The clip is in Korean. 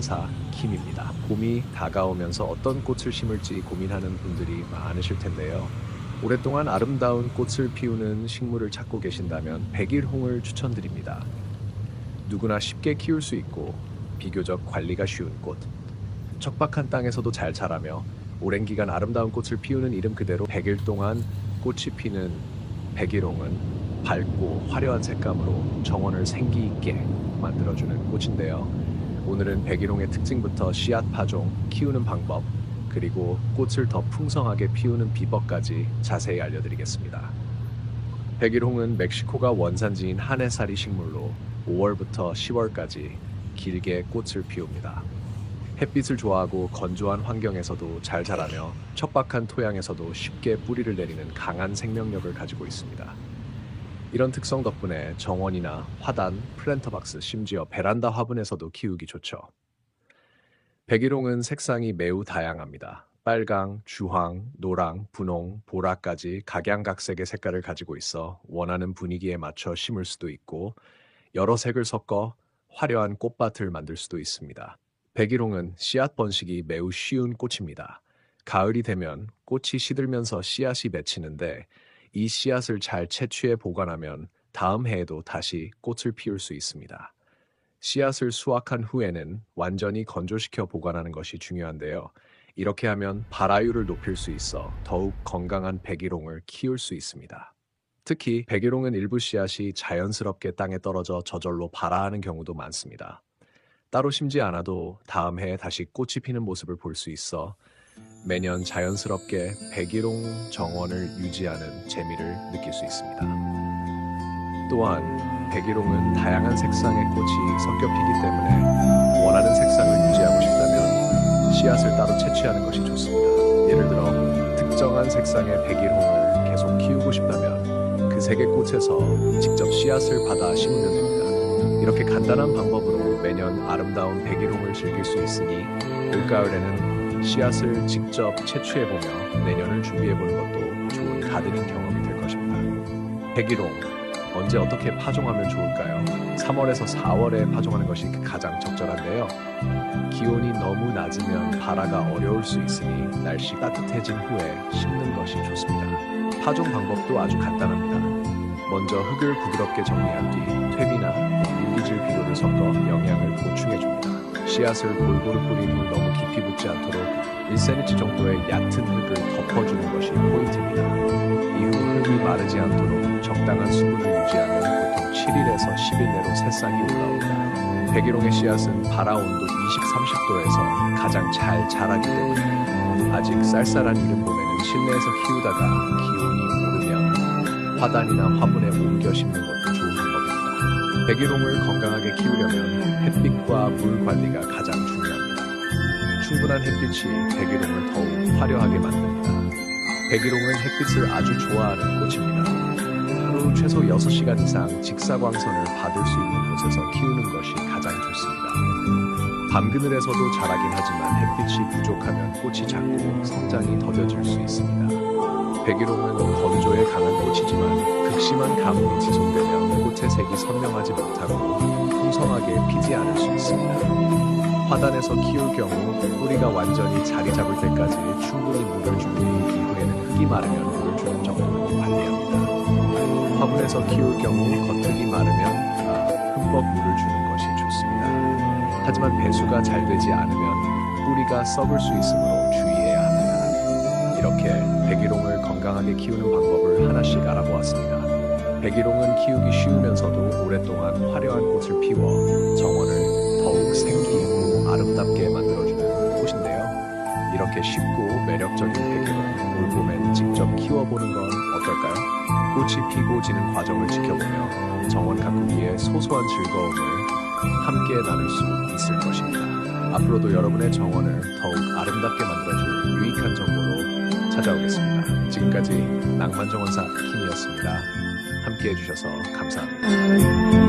정원사 킴입니다. 봄이 다가오면서 어떤 꽃을 심을지 고민하는 분들이 많으실 텐데요. 오랫동안 아름다운 꽃을 피우는 식물을 찾고 계신다면 백일홍을 추천드립니다. 누구나 쉽게 키울 수 있고 비교적 관리가 쉬운 꽃. 척박한 땅에서도 잘 자라며 오랜 기간 아름다운 꽃을 피우는 이름 그대로 100일 동안 꽃이 피는 백일홍은 밝고 화려한 색감으로 정원을 생기 있게 만들어주는 꽃인데요. 오늘은 백일홍의 특징부터 씨앗 파종, 키우는 방법, 그리고 꽃을 더 풍성하게 피우는 비법까지 자세히 알려드리겠습니다. 백일홍은 멕시코가 원산지인 하네사리 식물로 5월부터 10월까지 길게 꽃을 피웁니다. 햇빛을 좋아하고 건조한 환경에서도 잘 자라며 척박한 토양에서도 쉽게 뿌리를 내리는 강한 생명력을 가지고 있습니다. 이런 특성 덕분에 정원이나 화단, 플랜터박스, 심지어 베란다 화분에서도 키우기 좋죠. 백일홍은 색상이 매우 다양합니다. 빨강, 주황, 노랑, 분홍, 보라까지 각양각색의 색깔을 가지고 있어 원하는 분위기에 맞춰 심을 수도 있고 여러 색을 섞어 화려한 꽃밭을 만들 수도 있습니다. 백일홍은 씨앗 번식이 매우 쉬운 꽃입니다. 가을이 되면 꽃이 시들면서 씨앗이 맺히는데 이 씨앗을 잘 채취해 보관하면 다음 해에도 다시 꽃을 피울 수 있습니다. 씨앗을 수확한 후에는 완전히 건조시켜 보관하는 것이 중요한데요. 이렇게 하면 발화율을 높일 수 있어 더욱 건강한 백일홍을 키울 수 있습니다. 특히 백일홍은 일부 씨앗이 자연스럽게 땅에 떨어져 저절로 발화하는 경우도 많습니다. 따로 심지 않아도 다음 해에 다시 꽃이 피는 모습을 볼 수 있어 매년 자연스럽게 백일홍 정원을 유지하는 재미를 느낄 수 있습니다. 또한 백일홍은 다양한 색상의 꽃이 섞여 피기 때문에 원하는 색상을 유지하고 싶다면 씨앗을 따로 채취하는 것이 좋습니다. 예를 들어 특정한 색상의 백일홍을 계속 키우고 싶다면 그 색의 꽃에서 직접 씨앗을 받아 심으면 됩니다. 이렇게 간단한 방법으로 매년 아름다운 백일홍을 즐길 수 있으니 올가을에는 씨앗을 직접 채취해보며 내년을 준비해보는 것도 좋은 가드닝 경험이 될 것입니다. 백일홍, 언제 어떻게 파종하면 좋을까요? 3월에서 4월에 파종하는 것이 가장 적절한데요. 기온이 너무 낮으면 발화가 어려울 수 있으니 날씨 따뜻해진 후에 심는 것이 좋습니다. 파종 방법도 아주 간단합니다. 먼저 흙을 부드럽게 정리한 뒤 퇴비나 유기질 비료를 섞어 영양을 보충해줍니다. 씨앗을 골고루 뿌린 후 너무 깊이 묻지 않도록 1cm 정도의 얕은 흙을 덮어주는 것이 포인트입니다. 이후 흙이 마르지 않도록 적당한 수분을 유지하면 보통 7일에서 10일 내로 새싹이 올라옵니다. 백일홍의 씨앗은 발화 온도 20-30도에서 가장 잘 자라기 때문에 아직 쌀쌀한 이른 봄에는 실내에서 키우다가 기온이 오르면 화단이나 화분에 옮겨 심는 것도 좋은 방법입니다. 백일홍을 건강하게 키우려면 햇빛과 물 관리가 가장 중요합니다. 충분한 햇빛이 백일홍을 더욱 화려하게 만듭니다. 백일홍은 햇빛을 아주 좋아하는 꽃입니다. 하루 최소 6시간 이상 직사광선을 받을 수 있는 곳에서 키우는 것이 가장 좋습니다. 밤그늘에서도 자라긴 하지만 햇빛이 부족하면 꽃이 작고 성장이 더뎌질 수 있습니다. 백일홍은 건조에 강한 꽃이지만 극심한 가뭄이 지속되면 꽃의 색이 선명하지 못하고 풍성하게 피지 않을 수 있습니다. 화단에서 키울 경우 뿌리가 완전히 자리 잡을 때까지 충분히 물을 준 뒤 이후에는 흙이 마르면 물을 주는 정도로 관리합니다. 화분에서 키울 경우 겉흙이 마르면 흠뻑 물을 주는 것이 좋습니다. 하지만 배수가 잘 되지 않으면 뿌리가 썩을 수 있으므로 주의해야 합니다. 이렇게 백일홍을 건강하게 키우는 방법을 하나씩 알아보았습니다. 백일홍은 키우기 쉬우면서도 오랫동안 화려한 꽃을 피워 정원을 더욱 생기있고 아름답게 만들어주는 꽃인데요. 이렇게 쉽고 매력적인 백일홍, 올봄엔 직접 키워보는 건 어떨까요? 꽃이 피고 지는 과정을 지켜보며 정원 가꾸기의 소소한 즐거움을 함께 나눌 수 있을 것입니다. 앞으로도 여러분의 정원을 더욱 아름답게 만들어줄 유익한 정보로 찾아오겠습니다. 지금까지 낭만정원사 킴이었습니다. 함께 해주셔서 감사합니다.